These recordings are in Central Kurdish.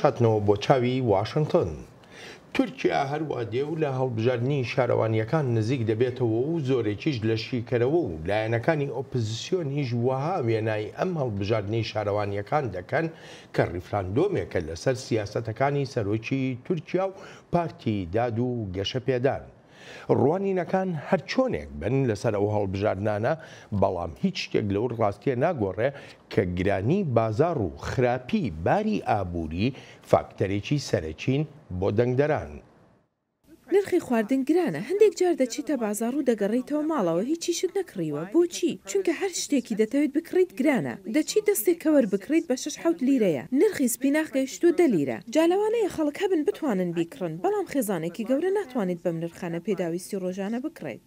هاتنەوە بۆ چاوی واشنگتن. تورکیا هەروە دێو لە هەڵبژاردننی شارەوانیەکان نزیک دەبێتەوە و زۆرێکیش لە شیکەرەوە و لایەنەکانی ئۆپۆزیسیۆنیش وەها وێنای ئەم هەڵبژاردننی شارەوانیەکان دەکەن کە ڕیفراندۆمێکە لەسەر سیاسەتەکانی سەرۆکی تورکیا و پارتی داد و گەشە پێدان. ڕوانینەکان هەر چۆنێک بن لەسەر ئەو هەڵبژاردنانە، بەڵام هیچ شتێک لەو ڕاستیە ناگۆڕێ کە گرانی بازار و خراپی باری ئابووری فاکتەرێکی سەرەکین بۆ دەنگدەران. نرخی خواردن گرانە، هەندێک جار دەچیتە بازار و دەگەڕیتەوە ماڵەوە هیچیشت نەکڕیوە. بۆچی؟ چونکە هەر شتێکی دەتەوێت بکڕیت گرانە. دەچی دەستێک کەوەر بکڕیت بە 6-7 لیرەیە، نرخی سپیناخ گەیشتووە 10 لیرە. جالەوانەیە خەڵک هەبن بتوانن بیکڕن، بەڵام خێزانێکی گەورە ناتوانێت بەم نرخانە پێداویستی ڕۆژانە بکڕێت.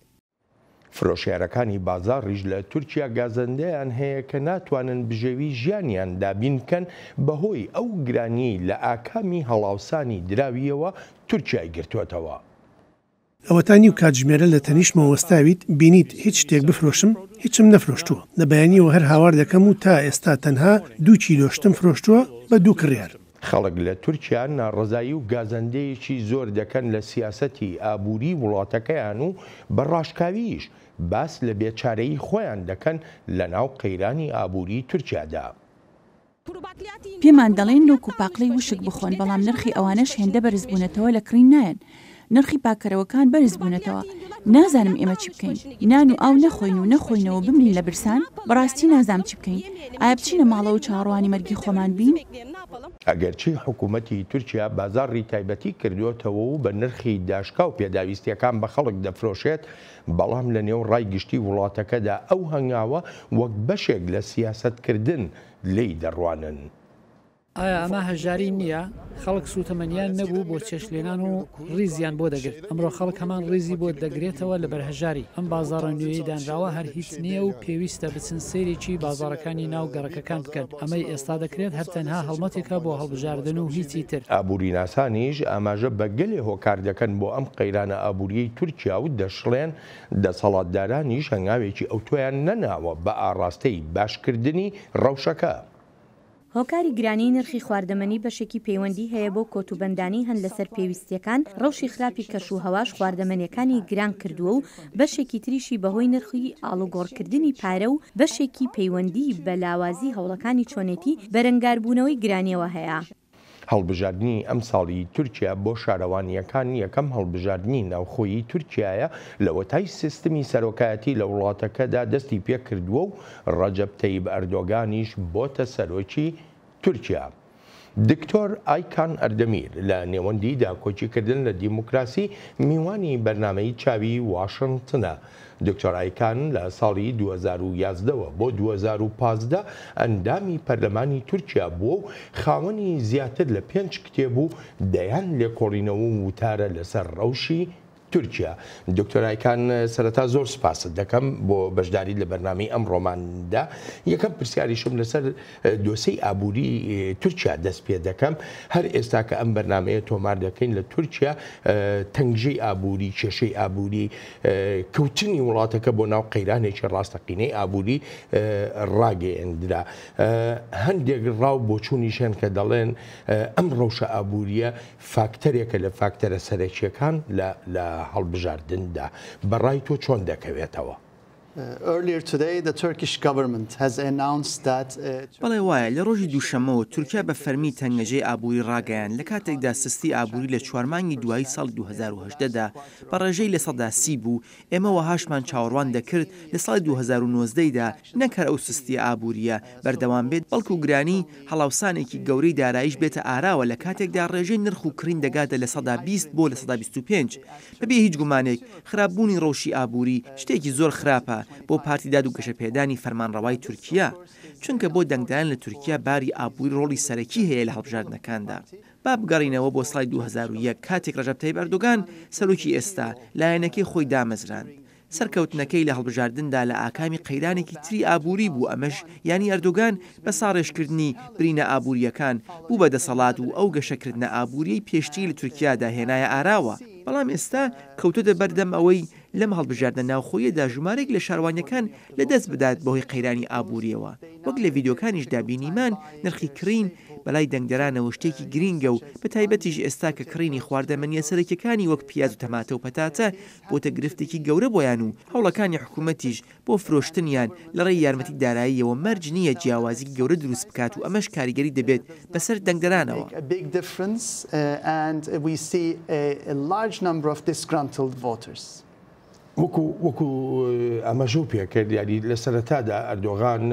فرۆشیارەکانی بازاڕیش لە تورکیا گازەندەیان هەیە کە ناتوانن بژێوی ژیانیان دابین بکەن بەهۆی ئەو گرانی لە ئاکامی هەڵاوسانی دراویەوە تورکیای گرتووەتەوە. ئەوەتانی و کاتژمێرە لە تەنیشمەوە وەستاویت بینیت هیچ شتێک بفرۆشم هیچم نەفرۆشتووە. لە بەیانیەوە هەر هاوار دەکەم و تا ئێستا تەنها 2 کیلۆ شتم فرۆشتووە بە 2 کڕیار. خەڵک لە تورکیا ناڕزایی و گازەندەیەکی زۆر دەکەن لە سیاسەتی ئابووری وڵاتەکەیان و بەڕاشکاویش باس لە بێچارەیی خۆیان دەکەن لە ناو قەیرانی ئابووری تورکیادا. پێمان دەڵێن لۆک و پاقلەی وشک بخۆن، بەڵام نرخی ئەوانەش هێندە بەرزبوونەتەوە لە کڕین نایەن. نرخی پاکەرەوەکان بەرز بوونەتەوە. نازانم ئێمە چی بکەین؟ نان و ئاو نەخۆین و نەخۆینەوە بمرین لە برسان؟ بەڕاستی نازام چی بکەین؟ ئایا بچینە ماڵەوە چاڕوانی مەرگی خۆمان بین؟ ئەگەرچی حکوومەتی تورکیا بازاڕی تایبەتی کردوێتەوە و بە نرخی داشکا و پێداویستیەکان بە خەڵک دەفرۆشێت، بەڵام لە نێو ڕای گشتی وڵاتەکەدا ئەو هەنگاوە وەک بەشێک لە سیاسەتکردن لێی دەڕوانن. ئایا ئەمە هەژاری نییە؟ خەڵک سوتەمەنیان نەبوو بۆ چێشلێنان و ڕیزیان بۆ دەگرت. ئەمڕۆ خەڵک هەمان ڕیزی بۆ دەگرێتەوە لە بەرهەژاری. ئەم بازاڕە نوێی دانراوە هەر هیچ نییە و پێویستە بچن سەیرێکی بازاڕەکانی ناو گەڕەکەکان بکەن. ئەمەی ئێستا دەکرێت هەر تەنها هەڵمەتێکە بۆ هەڵبژاردن و هیچی تر. ئابووری ناسانیش ئاماژە بە گەلێ هۆکار دەکەن بۆ ئەم قەیرانە ئابووریەی تورکیا و دەشڵێن دەسەڵاتدارانیش هەنگاوێکی ئەوتۆیان نەناوە بە ئاڕاستەی باشکردنی ڕەوشەکە. هۆکاری گرانی نرخی خواردەمەنی بەشێکی پەیوەندی هەیە بۆ کۆتوبەندانی هەن لەسەر پێویستیەکان. ڕەوشی خراپی کەش و هەواش خواردەمەنیەکانی گران کردووە و بەشێکی تریشی بەهۆی نرخی ئاڵوگۆڕکردنی پارە و بەشێکی پەیوەندی بە لاوازی هەوڵەکانی چۆنێتی بەرەنگاربوونەوەی گرانیەوە هەیە. هەڵبژاردننی ئەم ساڵی تورکیا بۆ شارەوانیەکان یەکەم هەڵبژاردننی ناوخۆیی تورکایە لە وەتای سیستمی سەرۆکایەتی لە وڵاتەکەدا دەستی پێ کردووە و ڕەجەب تەیب ئەردۆگانیش بۆتە سەرۆکی تورکیا. دکتۆر ئایکان ئەردەمیر لە نێوەندیدا کۆچیکردن لە دیموکراسی میوانی بەرنامەی چاوی واشنگتنە. دکتۆر ئایکان لە ساڵی 2011 بۆ 2015 ئەندامی پەرلەمانی تورکیا بووە و خاوەنی زیاتر لە 5 کتێب و دەیان لێکۆڵینەوە وتارە لەسەر ڕەوشی تورکیا. دکتۆر ئایکان سەرەتا زۆر سپاست دەکەم بۆ بەشداری لە بەرنامەی ئەم ڕۆماندا. یەکەم پرسیاریشم لەسەر دۆسەی ئابووری تورکیا دەست پێ دەکەم. هەر ئێستا کە ئەم بەرنامەیە تۆمار دەکەین لە تورکیا تەنگژەی ئابووری، کێشەی ئابووری، کەوتنی وڵاتەکە بۆ ناو قەیرانێکی ڕاستەقینەی ئابووری ڕاگەیەندرا. هەندێک ڕاو بۆچوونیشێن کە دەڵێن ئەم ڕەوشە ئابووریە فاکتەرێکە لە فاکتەرە سەرەکیەکان لە هەڵبژاردندا. بەڕای تۆ چۆن دەکەوێتەوە؟ بەڵێ وایە لە ڕۆژی دووشەمەوە تورکیا بە فەرمی تەنگەژەی ئابووری ڕاگەیان لە کاتێکدا سستی ئابووری لە 4 مانگی دوایی ساڵی 2018دا بە ڕێژەی لە 130 بوو. ئێمە وەهاشمان چاوەڕوان دەکرد لە ساڵی 2019دا نەکەر ئەو سستی ئابووریە بەردەوام بێت، بەڵکو و گرانی هەڵاوسانێکی گەورەی داراییش بێتە ئاراوە لە کاتێکدا ڕێژەی نرخ و کڕین دەگاتە لە 120 بۆ لە 125. بەبێ هیچ گومانێک خراپبوونی ڕەوشی ئابووری شتێکی زۆر خراپە بۆ پارتی داد و گەشەپێدانی فەرمانڕەوای تورکیا، چونکە بۆ دەنگدان لە تورکیا باری ئابووری ڕۆڵی سەرەکی هەیە لە هەڵبژاردنەکاندا. با بگەڕینەوە بۆ ساڵی 2001 کاتێک ڕەجەب تەیب ئەردۆگان سەرۆکی ئێستا لایەنەکەی خۆی دامەزراند. سەرکەوتنەکەی لە هەڵبژاردندا لە ئاکامی قەیرانێکی تری ئابووری بوو. ئەمەش یانی ئەردۆگان بە ساڕێژکردنی برینە ئابووریەکان بوو بە دەسەڵات و ئەو گەشەکردنە ئابووری پێشتی لە تورکیادا هێنایە ئاراوە. بەڵام ئێستا کەوتۆتە بەردەم ئەوەی لەم هەڵبژاردنە ناوخۆیەدا ژمارێک لە شاروانیەکان لەدەست بدات بەهۆی قەیرانی ئابووریەوە وەک لە ڤیددیۆکانیشدا بینیمان نرخی کڕین بەلای دەنگدەرانەوە شتێکی گرینگە و بە تایبەتیش ئێستا کە کڕینی خواردەمەنیە سەرەکیەکانی وەک پیاز و تەماتە و پەتاتە بۆتە گرفتێکی گەورە بۆیان و هەوڵەکانی حکوومەتیش بۆ فرۆشتنیان لە ڕێی یارمەتی داراییەوە مەرج نییە جیاوازی گەورە دروست بکات و ئەمەش کاریگەری دەبێت بەسەر دەنگدەرانەوە. وەکو ئەمە ژوو پێکرد یاری لە سەرەتادا ئەردۆغان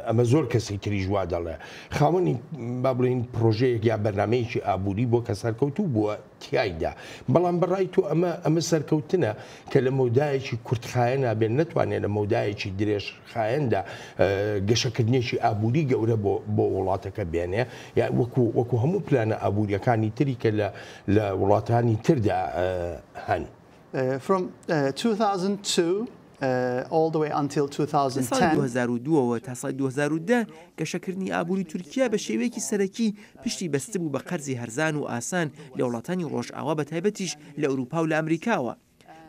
ئەمە زۆر کەسی تریژ وا دەڵێ خاوەنی با بڵین پرۆژەیەک یا بەرنمەیەکی ئابووری بۆ کە سەرکەوتوو بووە تایدا بەڵام بەڕای تو ئەمە سەرکەوتنە کە لە مەودایەکی کورتخایە نابێن نتوانێت لە مەودایەکی درێژ خایەندا گەشەکردنیێکی ئابووری گەورە بۆ وڵاتەکە بێنێ یا وەکو هەموو پلانە ئابوووریەکانی تری کە لە وڵاتانی تردا هەن. From 2002 all the way until 2002 تا سال 2010 گەشەکردنی ئابووری تورکیا بە شێوەیەکی سەرەکی پشتی بەستە بوو بە قەرزی هەرزان و ئاسان لە وڵاتانی ڕۆژئاوا بە تایبەتیش لە ئەوروپا و لە ئەمریکاوە.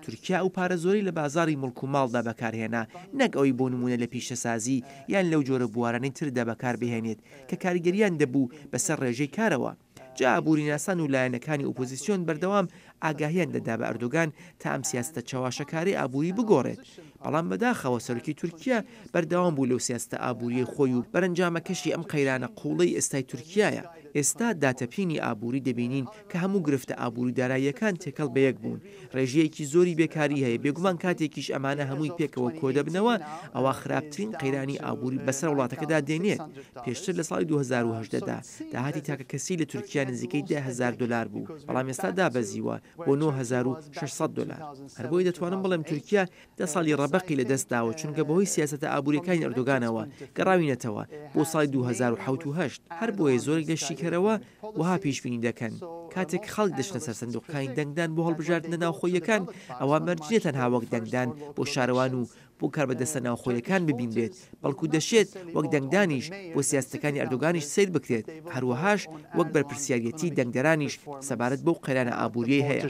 تورکیا ئەو پارە زۆری لە بازاری مڵک و ماڵدا بەکارهێنا نەک ئەوەی بۆ نمونە لە پیشەسازی یان لەو جۆرە بوارانەی تردا بەکار بهێنێت کە کاریگەریان دەبوو بەسەر ڕێژەی کارەوە. جا ئابووری ناسان و لایەنەکانی ئۆپۆزیسیۆن بەردەوام ئاگاهیان دەدا بە ئەردۆگان تا ئەم سیاستە چاواشەکاری ئابووری بگۆڕێت. بەڵام بەداخەوە سەرۆکی تورکیا بەردەوام بوو لەو سیاستە ئابووریەی خۆی و بەرەنجامەکەشی ئەم قەیرانە قوڵەی ئێستای تورکیایە. ئێستا داتەپینی ئابووری دەبینین کە هەموو گرفتە ئابووری داراییەکان تێکەڵ بە یەک بوون. ڕێژەیەکی زۆری بێکاری هەیە بێگومان کاتێکیش ئەمانە هەمووی پێکەوە کۆدەبنەوە ئەوە خراپترین قەیرانی ئابووری بەسەر وڵاتەکەدا دێنێت. پێشتر لە ساڵی 2010دا داهاتی تاکە کەسی لە تورکیا نزیکەی $10,000 بوو بەڵام ئێستا دابەزیوە بۆ $9,600. هەر بۆی دەتوانم بڵێم تورکیا 10 ساڵی ڕەبەقی لەدەستداوە چونکە بەهۆی سیاسەتە ئابووریەکانی ئەردۆگانەوە گەڕاوینەتەوە بۆ ساڵی 2007 هەر بۆیە زۆرێک لە شیکەرەوە وها پیشبینی دەکەن کاتێک خەڵک دەچنە سەر سندوقەکانی دەنگدان بۆ هەڵبژاردنە ناوخۆیەکان ئەوە مەرجێت تەنها وەک دەنگدان بۆ شارەوان و بۆ کاربەدەستە ناوخۆیەکان ببین بێت بەڵکو دەشێت وەک دەنگدانیش بۆ سیاستەکانی ئەردۆگانیش سیر بکرێت هەروەهاش وەک بەرپرسیارەتی دەنگدەرانیش سەبارەت بەو قەیرانە ئابووریەی هەیە.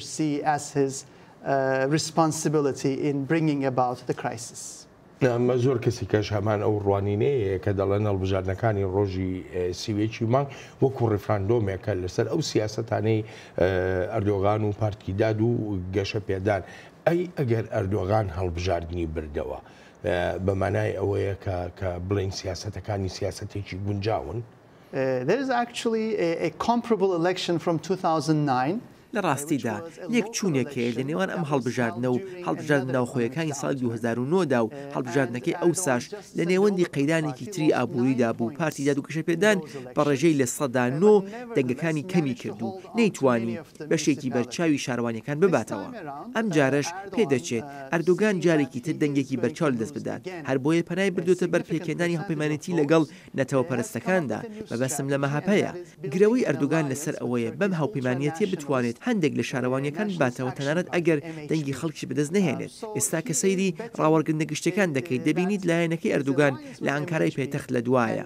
ئەمە زۆر کەسی کەش هەمان ئەو ڕوانینەیە کە دەڵێن هەڵبژاردنەکانی ڕۆژی سیوێکی مانگ وەکو ڕێفراندۆمێکە لەسەر ئەو سیاسەتانەی ئەردۆغان و پارتیداد و گەشە پێدان ئەی ئەگەر ئەردۆغان هەڵبژاردننی بردەوە بە مانای ئەوەیە کە بڵین سیاسەتەکانی سیاسەتێکی گونجاون. There is actually a comparable election from 2009. لە ڕاستیدا یەک چوونێکەیە لە نێوان ئەم هەڵبژاردنە و هەڵبژاردن ناوخۆیەکانی ساڵی 2009دا و هەڵبژاردنەکەی ئەو ساش لە نێوەندی قەیرانێکی تری ئابووریدا بوو پارتیداد و کەشەپێدان بە ڕێژەی لە 9 دەنگەکانی کەمی کرد و نەیتوانی بەشێکی بەرچاوی شاروانیەکان بباتەوە. ئەم جارش پێدەچێت ئەردۆگان جارێکی تر دەنگێکی بەرچاو لەدەست بدات هەر بۆیە پەنای بردوتە بەر پێکێنانی هەڵپەیمانێتی لەگەڵ نەتەوە پەرستەکاندا مەبەسم لەمە هەپەیە گرەوەی ئەردۆگان لەسەر ئەوەیە بەم هاوپەیمانیەتیە بتوانێت هەندێک لە شارەوانیەکان باتەوە تەنانەت ئەگەر دەنگی خەڵکی بەدەست نەهێنێت. ئێستا کە سەیری ڕاوەرگرتنە گشتەکان دەکەیت دەبینیت لایەنەکەی ئەردۆگان لە ئەنکارای پێتەخت لە دوایە.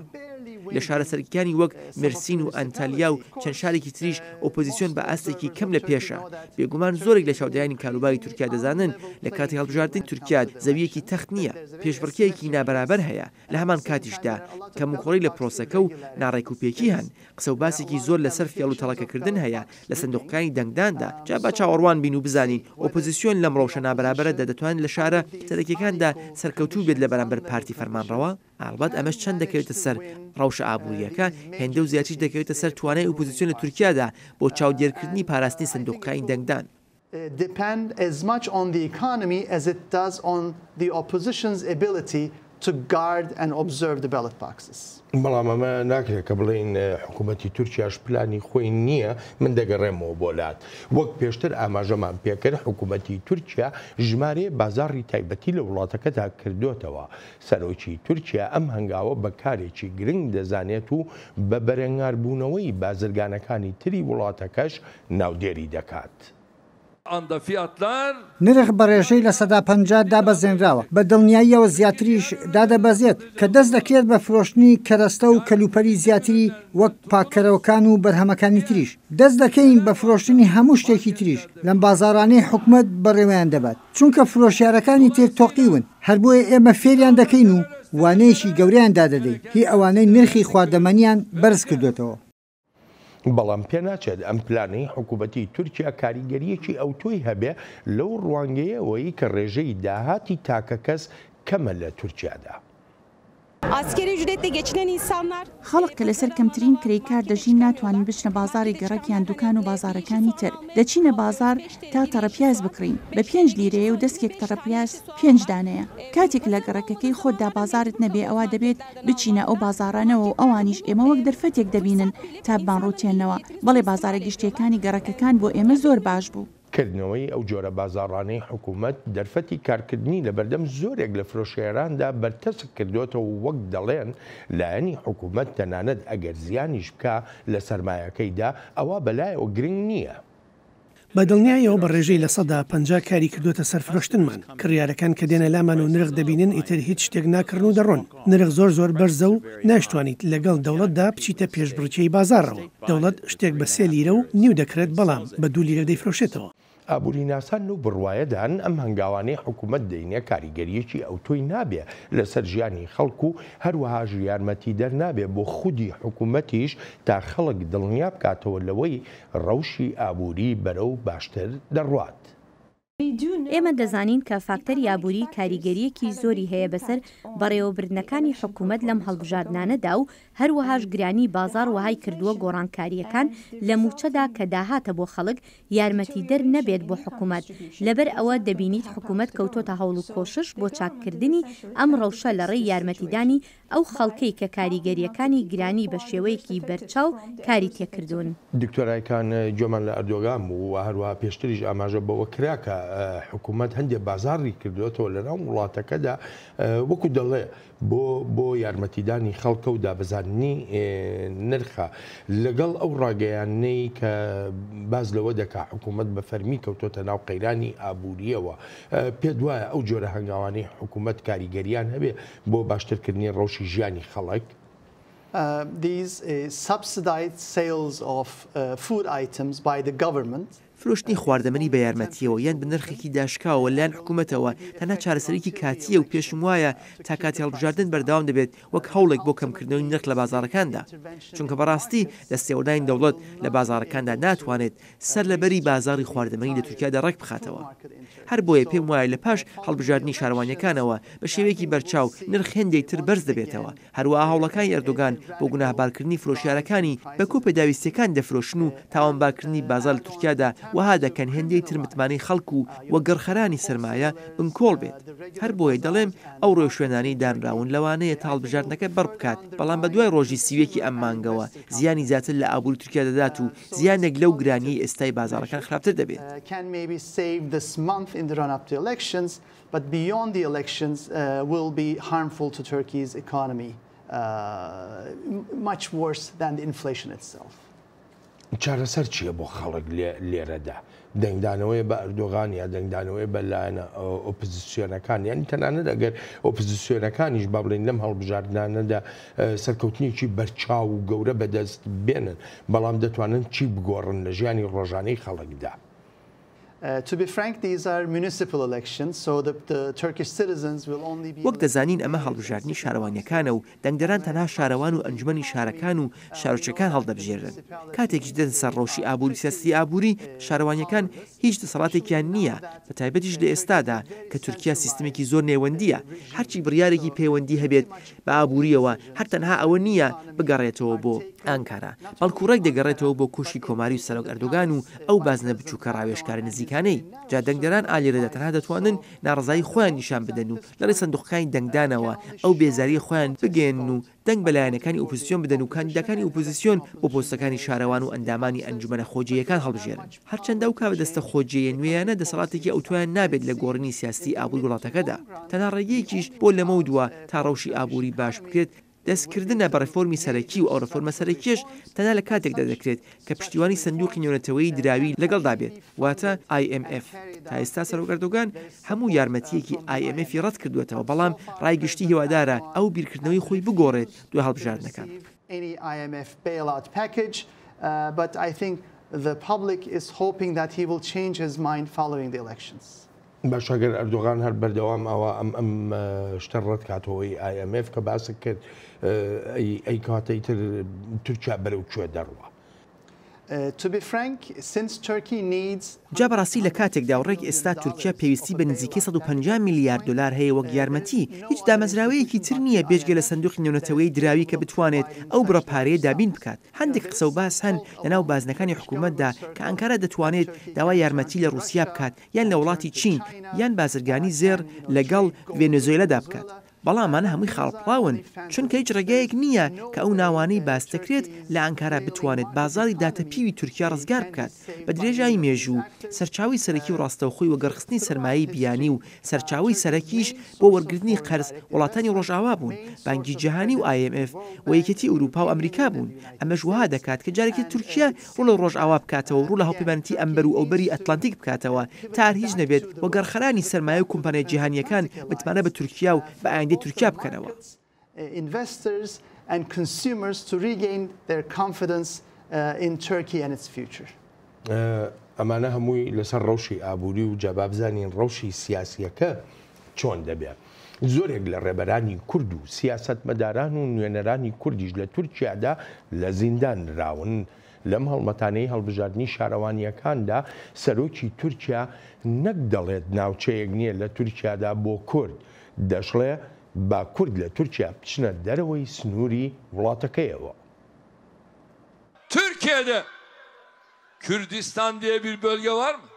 لە شارە سەرکیانی وەک مرسین و ئەنتالیا و چەند شارێکی تریش ئۆپۆزیسیۆن بە ئاستێکی کەم لە پێشە. بێگومان زۆرێک لە چاودێرانی کاروباری تورکیا دەزانن لە کاتی هەڵبژاردنی تورکیا زەویەکی تەخت نییە پێشبڕکێکی نابەرابەر هەیە لە هەمان کاتیشدا کە موخۆڕی لە پرۆسەکە و ناڕێکوپێکی هەن قسە و باسێکی زۆر لەسەر فێڵ و تەڵەکەکردن هەیە لە سندوقەکانی دەنگداندا جا با چاوەڕوان بین و بزانین ئۆپۆزیسیۆن لەم ڕەوشە نابەرابەرەدا دەتوانێت لە شارە سەرەکیەکاندا سەرکەوتوو بێت لە بەرامبەر پارتی فەرمانڕەوە. ئالبەت ئەمەش چەند دەکەوێتە سەر ڕەوشە ئابووریەکە هێندە و زیاتریش دەکەوێتە سەر توانای ئۆپۆزیسیۆن لە تورکیادا بۆ چاودێرکردنی پاراستنی سندوقەکانی دەنگدان. Depend as much on the economy as it does on the opposition's ability to guard and observe the ballot boxes. بەڵام ئەمە ناکرێت کە بڵین حکوومەتی تورکیاش پلانی خۆی نییە من دەگەڕێمەوە بۆلات وەک پێشتر ئاماژەمان پێکرد حکوومەتی تورکیا ژمارە بازاڕی تایبەتی لە وڵاتەکەدا کردوتەوە. سەرۆکی تورکیا ئەم هەنگاوە بەکارێکی گرنگ دەزانێت و بە بەرەنگاربوونەوەی بازرگانەکانی تری وڵاتەکەش ناودێری دەکات. نرخ بە ڕێژەی لە 150 دابەزێنراوە بە دڵنیاییەوە زیاتریش دادەبەزێت کە دەست دەکرێت بە فرۆشتنی کەرەستە و کەلوپەری زیاتری وەک پاکەرەوەکان و بەرهەمەکانی تریش دەست دەکەین بە فرۆشتنی هەموو شتێکی تریش لەم بازارانەی حکومەت بەڕێوەیان دەبات چونکە فرۆشیارەکانی تێک تۆقیون هەر بۆیە ئێمە فێریان دەکەین و وانەیەکی گەوریان دادەدەین هی ئەوانەی نرخی خواردەمەنیان بەرز کردوێتەوە. بەڵام پێ ناچێت ئەم پلانەی حکوومەتی تورکیا کاریگەریەکی ئەوتۆی هەبێ لەو ڕوانگەیەوەی کە ڕێژەی داهاتی تاکە کەس کەمە لە تورکیادا. خەڵک کە لەسەر کەمترین کرێکار دەژین ناتوانین بچنە بازاری گەڕەکیان دوکان و بازارەکانی تر دەچینە بازار تا تەڕەپیاز بکڕین بە 5 لیرەیە و دەستێک تەڕەپیاز 5 دانەیە کاتێک لە گەڕەکەکەی خۆتدا بازارت نەبێ ئەوە دەبێت بچینە ئەو بازارانەوە و ئەوانیش ئێمە وەک دەرفەتێک دەبینن تا بانڕوتێنەوە بەڵێ بازارە گشتیەکانی گەڕەکەکان بۆ ئێمە زۆر باش بوو. کردنەوەی ئەو جۆرە بازاڕانەی حکوومەت دەرفەتی کارکردنی لە بەردەم زۆرێک لە فرۆشێراندا بەرتەسک کردوێتەوە وەک دەڵێن لایەنی حکوومەت تەنانەت ئەگەر زیانیش بکە لە سەرمایەکەیدا ئەوە بەلایەوە گرنگ نییە. بە دڵنیایەوە بە ڕێژەی لە 150 کاری کردوتە سەرفرۆشتنمان کڕیارەکان کە دێنە لامان و نرخ دەبینن ئیتر هیچ شتێک ناکردن و دەڕۆن نرخ زۆر بەرزە و ناشتوانیت لەگەڵ دەوڵەتدا بچیتە پێشبڕکێی بازارەوە دەوڵەت شتێک بە 3 لیرە و نیو دەکرێت بەڵام بە 2 لیرە دەیفرۆشێتەوە. ئابووری ناسان و بڕواایەدان ئەم هەنگاوانەی حکوومەت دەینێ کاریگەریەکی ئەوتۆی نابێ لەسەر ژیانی خەڵکو و هەروەها یارمەتی دەرنابێ بۆ خودی حکوومەتیش تا خەڵک دڵنیا بکاتەوە لەوەی ڕەوشی ئابووری بەرەو باشتر دەڕوات. ئێمە دەزانین کە فاکتەری ئابووری کاریگەریەکی زۆری هەیە بەسەر بەڕێوەبردنەکانی حکوومەت لەم هەڵبژاردنانەدا و هەروەهاش گرانی بازار وهای کردووە گۆڕانکاریەکان لە موچەدا کە داهاتە بۆ خەڵک یارمەتی دەر نەبێت بۆ حکوومەت لەبەر ئەوە دەبینیت حکوومەت کەوتۆتە هەوڵ و کۆشش بۆ چاککردنی ئەم ڕەوشە لە ڕێی یارمەتیدانی ئەو خەڵکەی کە کاریگەریەکانی گرانی بە شێوەیەکی بەرچاو کاری تێکردوون. دکتۆرایکان جۆمان لە ئەردۆگام و هەروەها پێشتریش ئاماژە بەوە کراکە حکوومەت هەندێک بازاری کردوێتەوە لەناو وڵاتەکەدا وەکو دەڵێ بۆ یارمەتیدانی خەڵکە و دابەزاننی نرخە لەگەڵ ئەو ڕاگەیانەی کە باز لەوە دەکا حکوومەت بە فەرمی کەوتۆتە ناو قەیرانی ئابووریەوە پێ دوایە ئەو جۆرە هەنگاوانەی حکوومەت کاریگەریان هەبێ بۆ باشترکردنی ڕەوشی ژیانی خەڵک. These subsidized sales of food items by the government فرۆشتنی خواردەمەنی بە یارمەتیەوە یان بە نرخێکی داشکاوە لایەن حکوومەتەوە تەنها چارەسەرێکی کاتیە و پێشم وایە تا کاتی هەڵبژاردن بەردەوام دەبێت وەک هەوڵێک بۆ کەمکردنەوەی نرخ لە بازارەکاندا چونکە بەڕاستی دەستێوەدانی دەوڵەت لە بازارەکاندا ناتوانێت سەر لەبەری بازاری خواردەمەنی لە تورکیادا ڕێک بخاتەوە هەر بۆیە پێم وایە لە پاش هەڵبژاردننی شارەوانیەکانەوە بە شێوەیەکی بەرچاو نرخ هێندێک تر بەرز دەبێتەوە هەروەها هەوڵەکانی ئەردۆگان بۆ گوناهبارکردنی فرۆشیارەکانی بە کۆپێداویستیەکان دەفرۆشن و تاوانبارکردنی بازار لە تورکیادا وها دەکەن هێندەی تر متمانەی خەڵکو و وەگەڕخەرانی سەرمایە بنکۆڵ بێت هەر بۆیە دەڵێم ئەو ڕۆژشوێنانی دانراون لەوانەیە تا هەڵبژاردنەکە بەڕ بکات بەڵام بە دوای ڕۆژی سیوێکی ئەم مانگەوە زیانی زیاتر لە ئابووری تورکیا دەدات و زیانێک لەو گرانی ئێستای بازارەکان خراپتر دەبێت. But beyond the elections will be harmful to Turkey's economy, much worse than the inflation itself. چارەسەر چییە بۆ خەڵک لێرەدا دەنگدانەوەی بە ئەردۆغان یا دەنگدانەوەی بە لایەنە ئۆپۆزیسیۆنەکان یعنی تەنانەت ئەگەر ئۆپۆزیسیۆنەکانیش با بڵێن لەم هەڵبژاردنانەدا سەرکەوتنیەکی بەرچاو و گەورە بەدەست بێنن بەڵام دەتوانن چی بگۆڕن لە ژیانی ڕۆژانەی خەڵکدا. To be frank, these are municipal elections, so the Turkish citizens will only be. وەک دەزانین ئەمە هەڵبژاردننی شارەوانیەکانە و دەنگدەران تەنها شارەوان و ئەنجومەنی شارەکان و شارۆچەکان هەڵدەبژێرن کاتێکی دێتە سەر ڕۆژی ئابووری سیاسی ئابووری شارەوانیەکان هیچ دەسەڵاتێکیان نییە بە تایبەتیش لە ئێستادا کە تورکیا سیستمێکی زۆر نێوەندیە هەرچی بڕیارێکی پەیوەندی هەبێت بە ئابووریەوە هەر تەنها ئەوە نییە بگەڕێتەوە بۆ ئەنکارا بەڵکو ڕێک دەگەڕێتەوە بۆ کوشی کۆماری و سەرۆک ئەردۆگان و ئەو بازنە بچووکە ڕاوێژکارە نزیکانەی جا دەنگدەران ئالێرەدا تەنها دەتوانن ناڕزایی خۆیان نیشان بدەن و لەڕێ سندوقەکانی دەنگدانەوە ئەو بێزاری خۆیان بگێن و دەنگ بەلایەنەکانی ئۆپۆزیسیۆن بدەن و کاندیداکانی ئۆپۆزیسیۆن بۆ پۆستەکانی شارەوان و ئەندامانی ئەنجومەنە خۆجیەکان هەڵبژێرن هەرچەندە ئەو کاوە دەستە خۆجیە نوێیانە دەسەڵاتێکی ئەوتۆیان نابێت لە گۆڕنی سیاسی ئابووری وڵاتەکەدا تەنها ڕێگەیەکیش بۆ لەمە دووە تا ڕەوشی ئابووری باش بکرێت دەستکردنە بە ڕێفۆرمی سەرەکی و ئەو ڕێفۆرمە سەرەکیش تەنها لە کاتێکدا دەکرێت کە پشتیوانی سندوقی نێونەتەوەیی دراوی لەگەڵدا بێت واتە IMF. تا ئێستا سەرۆک ئەردۆغان هەموو یارمەتیەکی IMF ڕەت کردوێتەوە بەڵام ڕایگشتی هیوادارە ئەو بیرکردنەوەی خۆی بگۆڕێت دوای هەڵبژاردنەکان. But I think the public is hoping that he will change his mind following the elections. باش ئەگەر ئەردۆغان هەر بەردەوام ئەوە ئەم شتە ڕەت کاتەوەی IMF کە باسی کرد ئەی کاتەی تر تورکیا بەرەو کوێ دەڕوە. To be frank, since Turkey needs جا بەڕاستی لە کاتێکدا و ڕێک ئێستا تورکیا پێویستی بە نزیکەی 150 میلیارد دلار هەیە وەک یارمەتی هیچ دامەزراوەیەکی تر نییە بێژگە لە سندوقی نێونەتەوەی دراوی کە بتوانێت ئەو بڕەپارەیە دابین بکات. هەندێک قسە و باس هەن لەناو بازنەکانی حکوومەتدا کە ئەنکارە دەتوانێت داوای یارمەتی لە رووسیا بکات یان لە وڵاتی چین یان بازرگانی زێر لەگەڵ ڤێنزوێلادا بکات. بەڵامان هەمووی خاڵپڵاون چونکە هیچ ڕێگایەک نییە کە ئەو ناوانەی باس دەکرێت لە ئەنکارا بتوانێت بازاری داتەپیوی تورکیا ڕزگار بکات بە درێژایی مێژوو سەرچاوی سەرەکی و ڕاستەوخۆی وەگەڕخستنی سەرمایی بیانی و سەرچاوی سەرەکیش بۆ وەرگرتنی قەرز وڵاتانی ڕۆژئاوا بوون بانکی جیهانی و IMF و یەکێتی ئەوروپا و ئەمریکا بوون. ئەمەش وها دەکات کە جارێکی تورکیا ڕوو لە ڕۆژئاوا بکاتەوە ڕوو لە هەڵپەیمانیتی ئەمبەر و ئەوبەری ئەتلانتیک بکاتەوە تا هیچ نەبێت وەگەڕخەرانی سەرمایە و کۆمپانیای جیهانیەکان بتمانە بە تورکیا و بە ئایندەی تورکیا بکەنەوە. investors and consumers to regain their confidence in Turkey and its future. ئەمانە هەمووی لەسەر ڕەوشی ئابووری و جابابزانین ڕەوشی سیاسیەکە چۆن دەبێت. زۆرێک لە ڕێبەرانی کورد و سیاسەتمەداران و نوێنەرانی کوردیش لە تورکیادا لە زیندان راون. لەم هەڵمەتانەی هەڵبژاردننی شارەوانیەکاندا سەرۆکی تورکیا نەک دەڵێت ناوچەیەک نییە لە تورکیادا بۆ کورد دەشڵێ با کورد لە تورکیا بچنە دەرەوەی سنووری وڵاتەکەیەوە. Türkiye'de Kürdistan diye bir bölge var mı?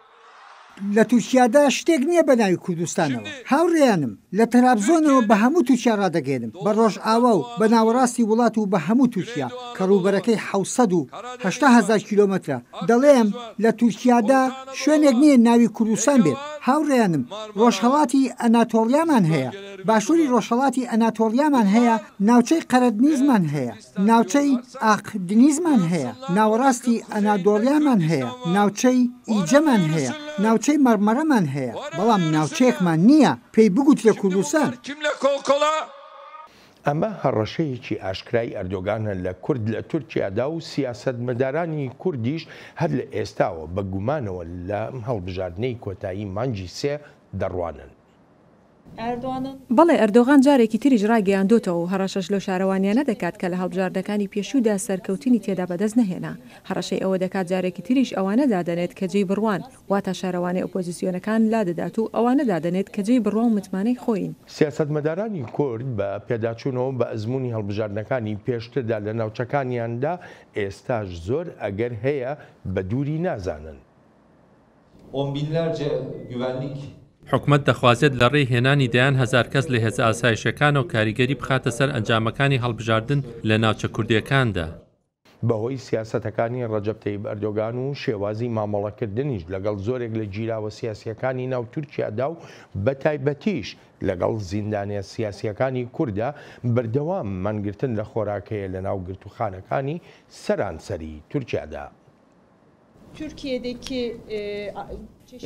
لە تورکیادا شتێک نییە بە ناوی کوردستانەوە. هاوڕێیانم لە تەرابزۆنەوە بە هەموو تورکیا ڕادەگەێنم بە ڕۆژئاوا و بە ناوەڕاستی وڵات و بە هەموو تورکیا کە ڕووبەرەکەی 780,000 کیلۆمەترە. دەڵێم لە تورکیادا شوێنێک نییە ناوی کوردستان بێت. هاوڕێیانم ڕۆژهەڵاتی ئەناتۆڵیامان هەیە باشووری ڕۆژهەڵاتی ئەناتۆڵیامان هەیە ناوچەی قەرەدنیزمان هەیە ناوچەی ئاقدنیزمان هەیە ناوەڕاستی ئەنادۆڵیامان هەیە ناوچەی ئیجەمان هەیە ناوچەی مەرمەرەمان هەیە بەڵام ناوچەیەکمان نییە پێی بگوت لە کوردستان. ئەمە هەڕەشەیەکی ئاشکرای ئەردۆغانە لە کورد لە تورکیادا و سیاسەتمەدارانی کوردیش هەر لە ئێستاوە بە گومانەوە لە هەڵبژاردنەی کۆتایی مانگی 3 دەڕوانن. بەڵێ ئەردۆغان جارێکی تریژ ڕاگەیاندۆتەوە و هەڕەشەش لە شارەوانیانە دەکات کە لە هەڵبژاردەکانی پێشودا سەرکەوتنی تێدا بەدەست نەهێنا. هەڕەشەی ئەوە دەکات جارێکی تریش ئەوانە دادەنێت کە جێی بڕوان واتە شارەوانی ئۆپۆزیسیۆنەکان لا دەدات و ئەوانە دادەنێت کە جێی بڕوان و متمانەی خۆین. سیاسەتمەدارانی کورد بە پێداچوونەوە بە ئەزمموی هەڵبژاردنەکانی پێشتردا لە ناوچەکانیاندا ئێستاش زۆر ئەگەر هەیە بە دووری نازانن. حکومت دەخوازێت لە ڕێی هێنانی دەیان هەزار کەس لە هێزە ئاسایشەکان و کاریگەری بخاتە سەر ئەنجامەکانی هەڵبژاردن لە ناوچە کوردیەکاندا. بەهۆی سیاسەتەکانی ڕەجەب تەیب ئەردۆغان و شێوازی مامەڵەکردنیش لەگەڵ زۆرێک لە جیراوە سیاسیەکانی ناو تورکیادا و بە تایبەتیش لەگەڵ زیندانە سیاسیەکانی کووردا بەردەوام مانگرتن لە خۆراکەیە لە ناو گرتوخانەکانی سەرانسەری تورکیادا.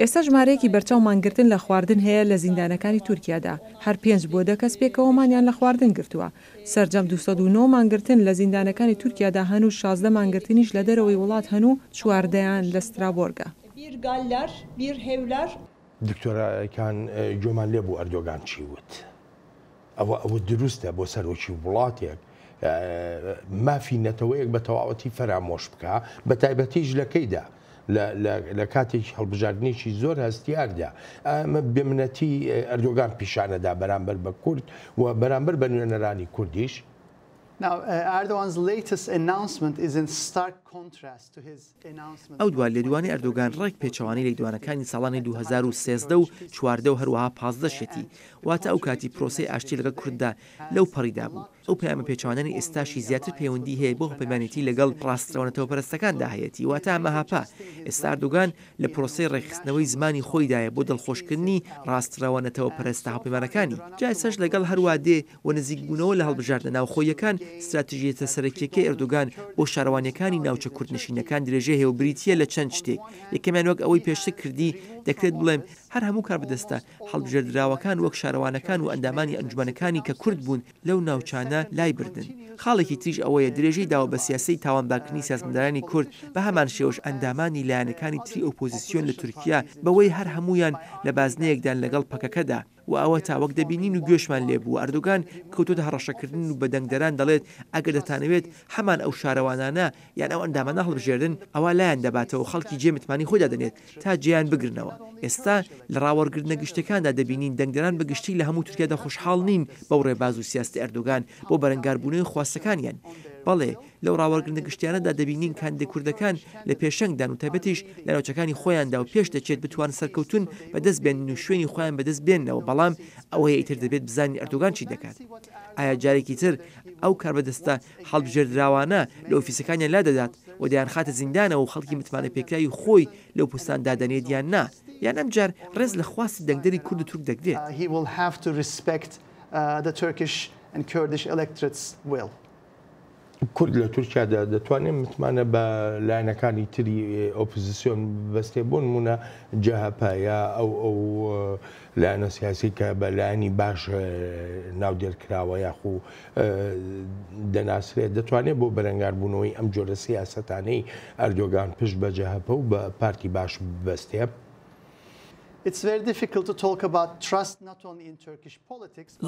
ئێستا ژمارەیەکی بەرچاو مانگرتن لە خواردن هەیە لە زیندانەکانی تورکیادا هەر 5 بۆ 10 کەس پێکەوەمانیان لە خواردن گرتووە. سەرجەم 209 مانگرتن لە زیندانەکانی تورکیادا هەن و 16 مانگرتنیش لە دەرەوەی وڵات هەن و 14یان لە سترابۆرگە. دکتۆرەکان گوێمان لێ بوو ئەردۆغان چی وت؟ ئەوە دروستە بۆ سەرۆکی وڵاتێک مافی نەتەوەیەک بە تەواوەتی فەرامۆش بکە بە تایبەتیش لەکەیدا لە کاتێکی هەڵبژاردنێکی زۆر هەستیاردا ئەمە بێمنەتی ئەردۆغان پیشانەدا بەرامبەر بە کورد و بەرامبەر بە نوێنەرانی کوردیش. ئەو دوای لێدوانی ئەردۆغان ڕێک پێچەوانی لێدوانەکانی ساڵانی 2013 و 14 و هەروەها 15 شێتی واتە ئەو کاتی پرۆسەی ئاشتی لەگەڵ کورددا لەو پەڕیدا بوو ئەو پەیامە پێچوانانی ئێستاشی زیاتر پەیوەندی هەیە بۆ پەیمانێتی لەگەڵ ڕاستڕەوەنەتەوە پەرستەکاندا هەیەی واتە ئەمەهاپا ئێستا ئەردۆگان لە پرۆسەی ڕێکخستنەوەی زمانی خۆیدایە بۆ دڵخۆشکردنی ڕاستڕەوەنەتەوە پەرستە هاوپەیمانەکانی جای سەش لەگەڵ هەروادێ و نزیکبوونەوە لە هەڵبژاردنە ناوخۆیەکان استراتیژیەتە سەرەکیەکەی ئەردۆگان بۆ شارەوانیەکانی ناوچە کوردنشینەکان درێژە هەیە و بریتیە لە چەند شتێک یەکەمیان وەک ئەوەی پێشتر کردی دەکرێت بڵێم هەر هەموو کار بەدەستە هەڵبژێردراوەکان وەک شارەوانەکان و ئەندامانی ئەنجومەنەکانی کە کورد بوون لەو ناوچانە لای بردن خاڵێکی تریش ئەوەیە درێژەی داوە بە سیاسی تاوانبارکردنی سیاسمەدارانی کورد بە هەمان شێوەش ئەندامانی لایەنەکانی تری ئۆپۆزیسیۆن لە تورکیا بەوەی هەر هەمویان لە بازنەیەکدان لەگەڵ پەکەکەدا و ئەوە تاوەک دەبینین و گوێشمان لێبوو ئەردۆگان کەوتۆتە هەڕەشەکردن و بەدەنگدەران دەڵێت ئەگەر دەتانەوێت هەمان ئەو شارەوانانە یان ئەو ئەندامانە هەڵبژێردن ئەوە لایەن دەباتەوە خەڵکی جێمتمانی خۆدا دەنێت تا جیان بگرنەوە ئێستا لە ڕاوەرگرتنە گشتەکاندا دەبینین دەنگدەران بەگشتی لە هەموو تورکیادا خۆشحاڵ نین بەو ڕێباز و سیاستی ئەردۆگان بۆ بەرەنگاربوونەوەی خواستەکانیان بەڵێ لەو ڕاوەرگرتنە گشتیانەدا دەبینین کاندێ کوردەکان لە پێشەنگدان و تایبەتیش لە ناوچەکانی خۆیاندا و پێش دەچێت بتوان سەرکەوتون بەدەست بێنن و شوێنی خۆیان بەدەست بێننەوە بەڵام ئەوەیە ئیتر دەبێت بزانین ئەردۆگان چی دەکات ئایا جارێکی تر ئەو کار بەدەستە هەڵبژێردراوانە لە ئۆفیسەکانیان لا دەدات و دەیان خاتە زیندانەوە و خەڵکی متمانە پێکراوی خۆی لەو پوستان دادەنێت یان نا یان ئەم جار ڕێز لە خواستی دەنگدەری کورد و تورک دەگرێت کورد لە تورکیادا دەتوانێت متمانە بە لایەنەکانی تری ئۆپۆزیسیۆن بەستێ بۆ نمونە جەهەپایە ئەو لایەنە سیاسی کە بە لایەنی باش ناودێرکراوە یاخو دەناسرێت دەتوانێت بۆ بەرەنگاربوونەوەی ئەم جۆرە سیاسەتانەی ئەردۆگان پشت بە جەهەپە و بە پارتی باش بەستێ.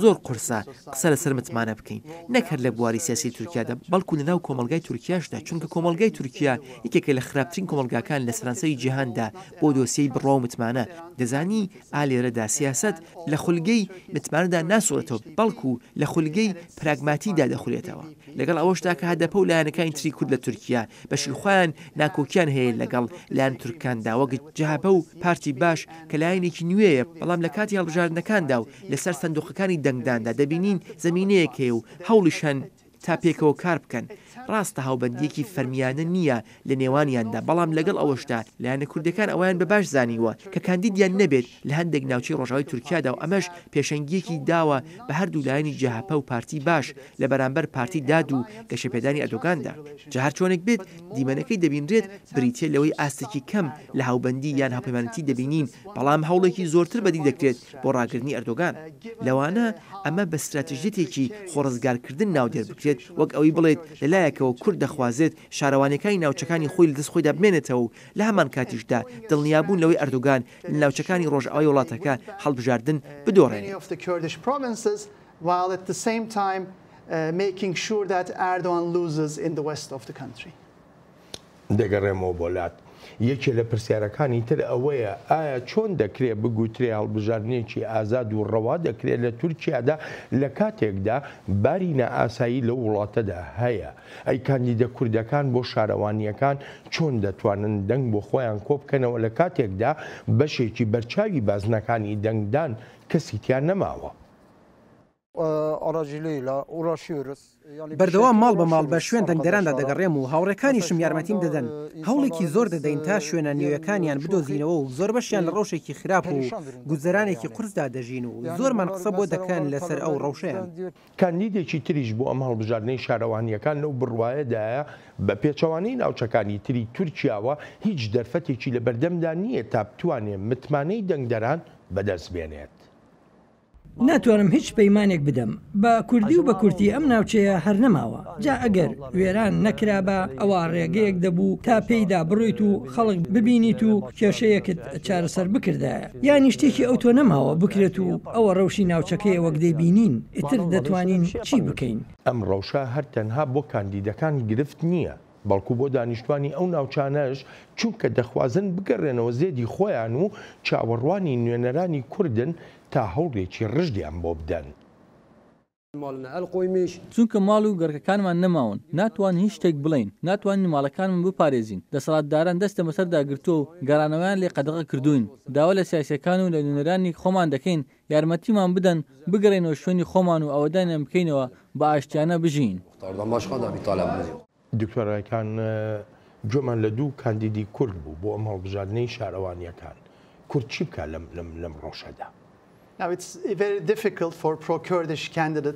زۆر قورسە قسە لەسەر متمانە بکەین نەکرد لە بواری سیاسی تورکیادا بەڵکو لەناو کۆمەلگای تورکیاشدا چونکە کۆمەلگای تورکیا یەکێکە لە خراپترین کۆمەلگاکان لە سەرانسەری جیهاندا بۆ دۆسیەی بڕوا و متمانە دەزانی ئالێرەدا سیاست لە خولگەی متمانەدا ناسوڵێتەوە بەڵکو لە خولگەی پراگماتیدا دەخولێتەوە لەگەڵ ئەوەشتا کە هەدەپە و لایەنەکانی تری کورد لە تورکیا بەشی خۆیان ناکۆکیان هەیە لەگەڵ لایەن تورکاندا وەک جەهەپە و پارتی باش کە لایەنێکی نوێیە بەڵام لە کاتی هەڵبژاردنەکاندا و لەسەر سندوقەکانی دەنگداندا دەبینین زمینەیەک هەیە و هەوڵیشان تا پێکەوە کار بکەن ڕاستە هاوبەندیەکی فەرمیانە نییە لە نێوانیاندا بەڵام لەگەڵ ئەوەشتا لایەنە کوردەکان ئەویان بە باش زانیوە کە کاندیدیان نەبێت لە هەندێک ناوچەی ڕۆژاوی تورکیادا و ئەمەش پێشەنگیەکی داوە بە هەردوو لایەنی جەهەپە و پارتی باش لە بەرامبەر پارتی داد و گەشەپێدانی ئەردۆگاندا جا هەر چۆنێک بێت دیمەنەکەی دەبینرێت بریتە لەوەی ئاستێکی کەم لە هاوبەندی یان هاوپەیمانەتی دەبینین بەڵام هەوڵێکی زۆرتر بەدی دەکرێت بۆ ڕاگرنی ئەردۆگان لەوانە ئەمە بە استراتیژیەتێکی خۆڕزگارکردن ناودێر بکرێت وەک ئەوەی بڵێت لەلایەکەوە کورد دەخوازێت شارەوانەکانی ناوچەکانی خۆی لە دەست خۆیدا بمێنێتەوە و لە هەمان کاتیشدا دڵنیابوون لەوەی ئەردۆگان لە ناوچەکانی ڕۆژئاوای وڵاتەکە هەڵبژاردن بدۆڕێنێت. دەگەڕێمەوە بۆلات یەکێ لە پرسیارەکانی تر ئەوەیە ئایا چۆن دەکرێت بگوترێ هەڵبژاردنێکی ئازاد و ڕەوا دەکرێت لە تورکیادا لە کاتێکدا بارینە ئاسایی لە وڵاتەدا هەیە ئەی کاندیدە کوردەکان بۆ شارەوانیەکان چۆن دەتوانن دەنگ بۆ خۆیان کۆ بکەنەوە لە کاتێکدا بەشێکی بەرچاوی بازنەکانی دەنگدان کەسی تیان نەماوە. بەردەوام ماڵ بە ماڵ بە شوێن دەنگدەراندا دەگەڕێم و هاوڕێکانیشم یارمەتیم دەدەن هەوڵێکی زۆر دەدەین تا شوێنە نوێیەکانیان بدۆزینەوە و زۆر بەشیان لە ڕۆژێکی خراپ و گوزەرانێکی قورسدا دەژین و زۆرمان قسە بۆ دەکەن لەسەر ئەو ڕەوشەیان. کاندیدێکی تریش بۆ ئەم هەڵبژاردنەی شارەوانیەکان لەو بڕوایەدایە بە پێچەوانەی ناوچەکانی تری تورکیاوە هیچ دەرفەتێکی لە بەردەمدا نییە تا بتوانێت متمانەی دەنگدەران بەدەست بێنێت. ناتوانم هیچ پەیمانێک بدەم بە کوردی و بە کورتی ئەم ناوچەیە هەر نەماوە جا ئەگەر وێران نەکرابە ئەوە ڕێگەیەک دەبوو تا پێیدا بڕۆیت و خەڵک ببینیت و کێشەیەکت چارەسەر بکردایە یانی شتێکی ئەو تۆ نەماوە بکرێت و ئەوە ڕەوشی ناوچەکەی وەک دەیبینین ئیتر دەتوانین چی بکەین. ئەم ڕەوشە هەر تەنها بۆ کاندیدەکان گرفت نییە بەڵکو بۆ دانیشتوانی ئەو ناوچانەش چونکە دەخوازن بگەڕێنەوە زێدی خۆیان و چاوەڕوانی نوێنەرانی کوردن تا هەوڵێکی ڕژدیان بۆ بدەن. چونکە ماڵ و گەرگەکانمان نەماون ناتوان هیچ شتێک بڵین ناتوانین ماڵەکانمان بپارێزین دەسەڵاتداران دەستە بەسەرداگرتووە و گەڕانەوەیان لێ قەدەغە کردوین داوا لە سیاسەکان و لە نوێنەرانی خۆمان دەکەین یارمەتیمان بدەن بگەڕێنەوە شوێنی خۆمان و ئەوەدانیان بکەینەوە بە ئاشتیانە بژین. دکتۆرەکان گوێمان لە دوو کاندیدی کورد بوو بۆ ئەم هەڵبژاردنەی شارەوانیەکان کورد چی بکە لەم ڕۆژەدا؟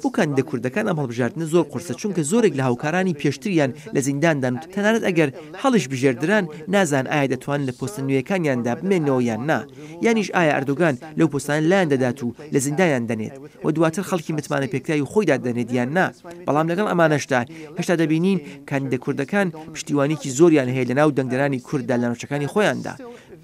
بۆ کاندیدە کوردەکان ئەم هەڵبژاردنە زۆر قورسە چونکە زۆرێک لە هاوکارانی پێشتریان لە زینداندان و تەنانەت ئەگەر هەڵش بژێردران نازان ئایا دەتوان لە پۆستە نوێیەکانیاندا بمێنەوە یان نا یانیش ئایا ئەردۆگان لەو پۆستان لایەن دەدات و لە زیندایان دەنێت و دواتر خەڵکی متمانە پێکراوی خۆیدا دەنێت یان نا بەڵام لەگەڵ ئەمانەشدا هێشتا دەبینین کاندیدە کوردەکان پشتیوانێکی زۆریان هەیە لە ناو دەنگدەرانی کورددا لە ناوچەکانی خۆیاندا